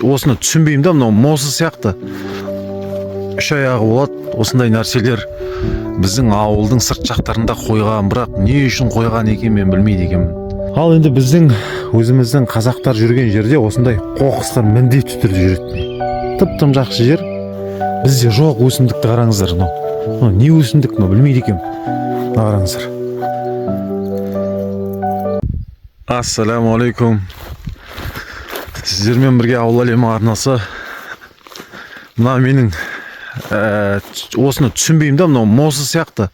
осыны түсінбеймін да, мынау мосы сияқты үш аяғы болады. Осындай нәрселер біздің ауылдың сырт жақтарында қойған, бірақ не үшін қойған екен мен білмейді екенмін. Ал енді біздің өзіміздің қазақтар жүрген жерде осындай қоқыстар міндетті түрде жүреді. Тым жақсы жер. Бізде жоқ өсімдікті қараңыздар. Не өсімдік, білмейді екенмін. Қараңыздар. Ассалаумағалейкум. Сіздермен бірге ауыл әлемі арнасы. Мына менің осыны түсінбеймін да, мынау мосы сияқты.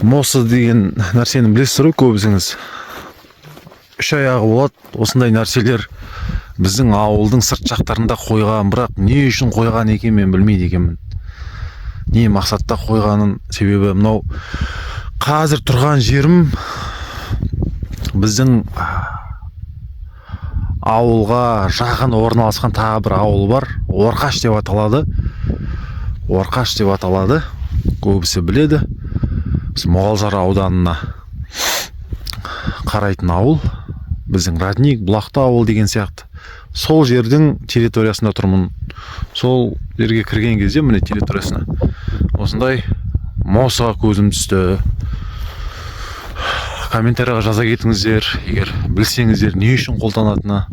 Мосы деген нәрсені білесіздер ғой көбісіңіз. Үш аяғы болады. Осындай нәрселер біздің ауылдың сырт жақтарында қойған, бірақ не үшін қойған екен мен білмейді екенмін. Не мақсатта қойғанын, себебі мынау қазір тұрған жерім біздің ауылға жақын орналасқан тағы бір ауыл бар. Орқаш деп аталады. Орқаш деп аталады. Көбісі біледі. Біз Мұғалжар ауданына қарайтын ауыл. Біздің Радник, Бұлақты ауыл деген сияқты. Сол жердің территориясында тұрмын. Сол жерге кірген кезде міне территориясына осындай мосыға көзім түсті. Комментарияға жаза кетіңіздер, егер білсеңіздер не үшін қолданатыны,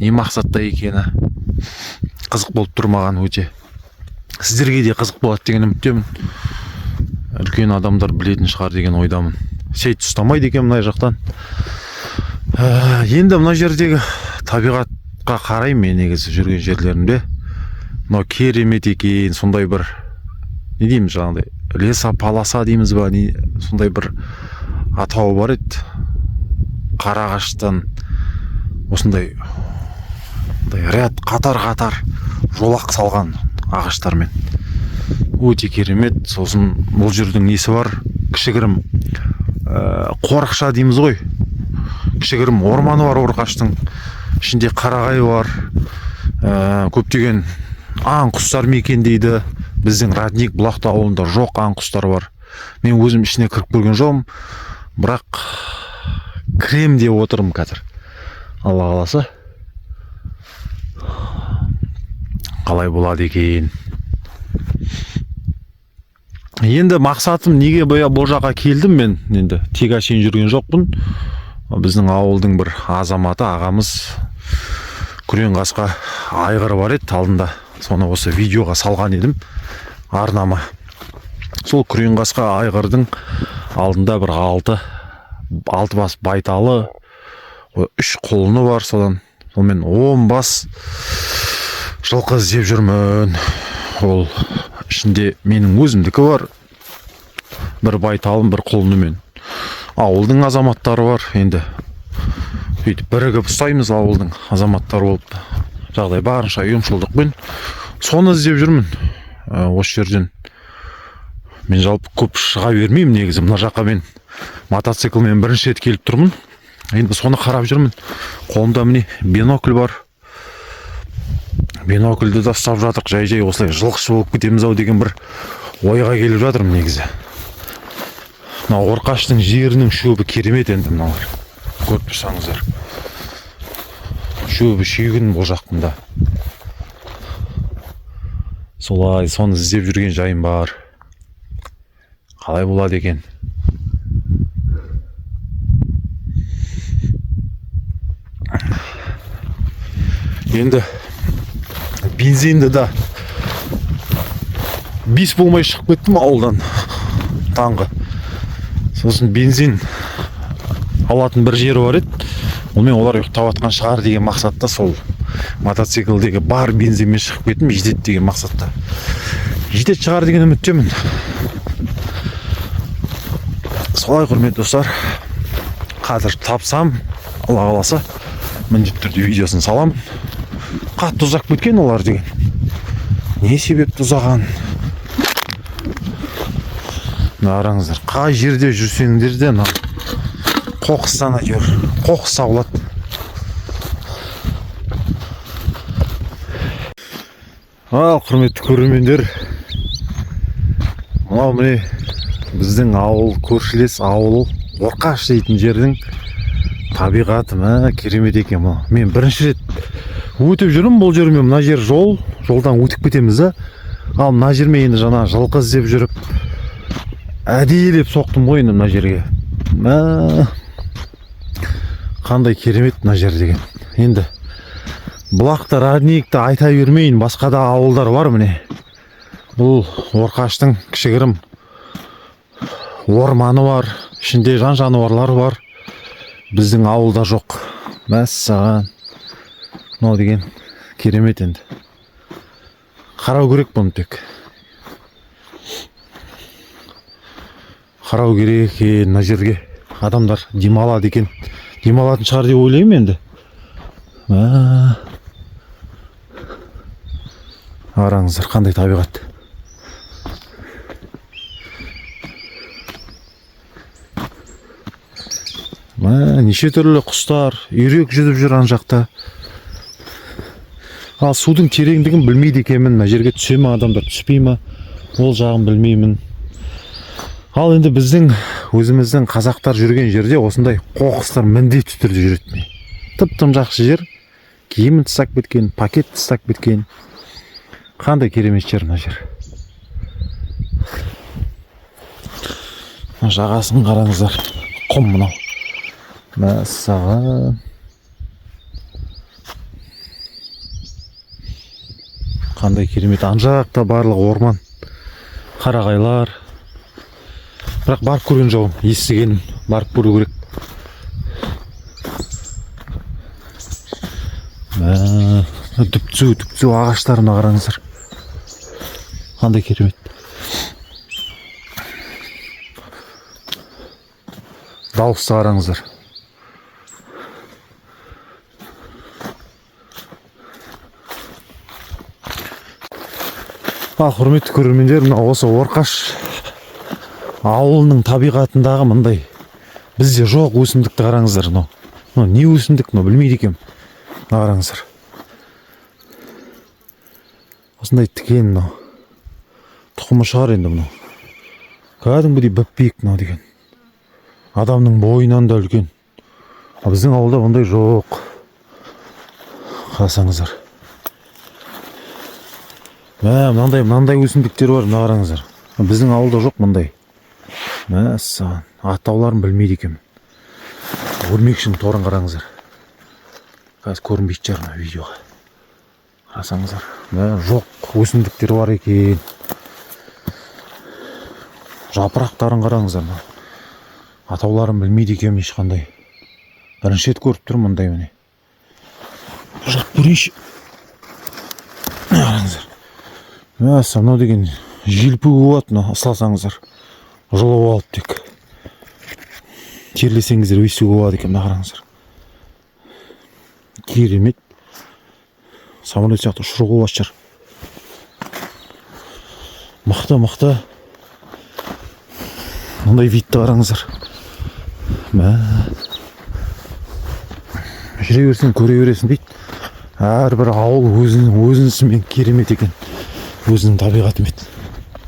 не мақсатта екені. Қызық болып тұрмаған өте. Сіздерге де қызық болады деген үміттемін. Үлкен адамдар білетін шығар деген ойдамын. Сейт ұстамайды екен мына жақтан. Енді мына жердегі табиғатқа қараймын мен негізі жүрген жерлерімде. Мынау керемет екен, сондай бір, не дейміз жаңағыдай, леса паласа дейміз ба, сондай бір атауы бар еді. Қарағаштан осындай ряд қатар жолақ салған ағаштармен. Өте керемет. Сосын бұл жердің несі бар? Кішігірім қорықша дейміз ғой. Кішігірім орманы бар Орқаштың. Ішінде қарағай бар. Көптеген аң құстар мекен дейді. Біздің Радник, Бұлақты ауылында жоқ аң құстар бар. Мен өзім ішіне кіріп көрген жоқпын. Бірақ крем деп отырмын қазір. Алла қаласа. Қалай болады екен. Енді мақсатым неге бұл жаққа келдім мен, енді тек әшейін жүрген жоқпын. Біздің ауылдың бір азаматы ағамыз күрең қасқа айғыры бар еді алдында. Соны осы видеоға салған едім арнама. Сол күрең қасқа айғырдың алдында бір алты бас байталы, 3 құлыны бар. Сонымен 10 бас жылқы іздеп жүрмін. Ол ішінде менің өзімдікі бар. Бір байталым, бір құлынымен. Ауылдың азаматтары бар. Енді бірігіп ұстаймыз ауылдың азаматтары болып. Жағдай барынша ұйымшылдықпен соны іздеп жүрмін. Осы жерден мен жалпы көп шыға бермеймін негізі. Мына жаққа мен мотоциклмен бірінші рет келіп тұрмын. Енді соны қарап жүрмін. Қолымда міне бинокль бар. Бинокльді де ұстап жатырық. Жай осылай жылқышы болып кетеміз ау деген бір ойға келіп жатырмын негізі. Мына Орқаштың жерінің шөбі керемет енді мыналар. Көріп тұрсаңыздар. Шөбі шүйгін бұл жақтында. Солай соны іздеп жүрген жайым бар. Қалай болады екен? Енді бензинді да 5 болмай шығып кеттім ауылдан таңғы. Сосын бензин алатын бір жері бар еді. Онымен олар ұйықтап жатқан шығар деген мақсатта сол мотоциклдегі бар бензинмен шығып кеттім, жетеді деген мақсатта. Жетеді шығар деген үміттемін. Солай құрметті достар. Қазір тапсам, Алла қаласа, міндетті түрде видеосын салам. Қатты ұзақ кеткен олар деген. Не себепті ұзаған? Қараңыздар, қай жерде жүрсеңдер де қоқыстан әйтеуір қоқыс сауылады. Ал құрметті көрермендер, мынау міне біздің ауыл, көршілес ауыл Орқаш дейтін жердің табиғаты керемет екен. Мен бірінші рет өтіп жүрмін бұл жермен, мына жер жолдан өтіп кетеміз да. Ал мына жермен енді жаңа жылқы іздеп жүріп әдейілеп соқтым ғой енді мына жерге. Қандай керемет мына жер деген. Енді бұлақты Радникті айта бермейін, басқа да ауылдар бар міне. Бұл Орқаштың кішігірім орманы бар, ішінде жан жануарлар бар. Біздің ауылда жоқ. Мәссаған. Мынау деген керемет енді. Қарау керек бұны тек. Қарау керек мына жерге. Адамдар демалады екен. Демалатын шығар деп ойлаймын енді. Қараңыздар, қандай табиғат. Неше түрлі құстар, үйрек жүзіп жүр ан жақта. Ал судың тереңдігін білмейді екенмін. Мына жерге түсе ме адамдар, түспей ме? Ол жағын білмеймін. Ал енді біздің өзіміздің қазақтар жүрген жерде осындай қоқыстар міндетті түрде жүреді. Тып-тым жақсы жер. Киімін тастап кеткен, пакет тастап кеткен. Қандай керемет жер мына жер. Жағасын қараңыздар. Құм мынау. Мәссаған. Қандай керемет. Ан жақта барлық орман, қарағайлар. Бірақ барып көрген жоқпын, естігенім. Барып көру керек. Дүпцу ағаштарына қараңыздар. Қандай керемет. Дауысты қараңыздар. Құрметті көрермендер, мына осы Орқаш ауылының табиғатындағы мындай бізде жоқ өсімдікті қараңыздар. Не өсімдік, білмейді екем. Қараңыздар. Осындай тікен, тұқымы шығар енді мынау. Кәдімгідей бәппек деген. Адамның бойынан да үлкен. Біздің ауылда ондай жоқ. Қарасаңыздар. Мынандай өсімдіктер бар, мына қараңыздар. Біздің ауылда жоқ мындай. Мәссаған, атауларын білмейді екенмін. Өрмекшінің торын қараңыздар. Қазір көрінбейді шығар видеоға. Қарасаңыздар. Жоқ өсімдіктер бар екен. Жапырақтарын қараңыздар. Атауларын білмейді екенмін ешқандай. Бірінші рет көріп тұрмын мындай міне. Жақ көрейінші. Қараңыздар. Мынау деген желпі болады, ұстасаңыздар. Жылып алып тек. Терлесеңіздер өйсуге болады екен, қараңыздар. Керемет. Самолет сияқты ұшыруға болады шығар. Мықты. Мындай видті қараңыздар. Жүре берсең, көре бересің дейді. Әрбір ауыл өзінсімен керемет екен. Өзінің табиғатымен.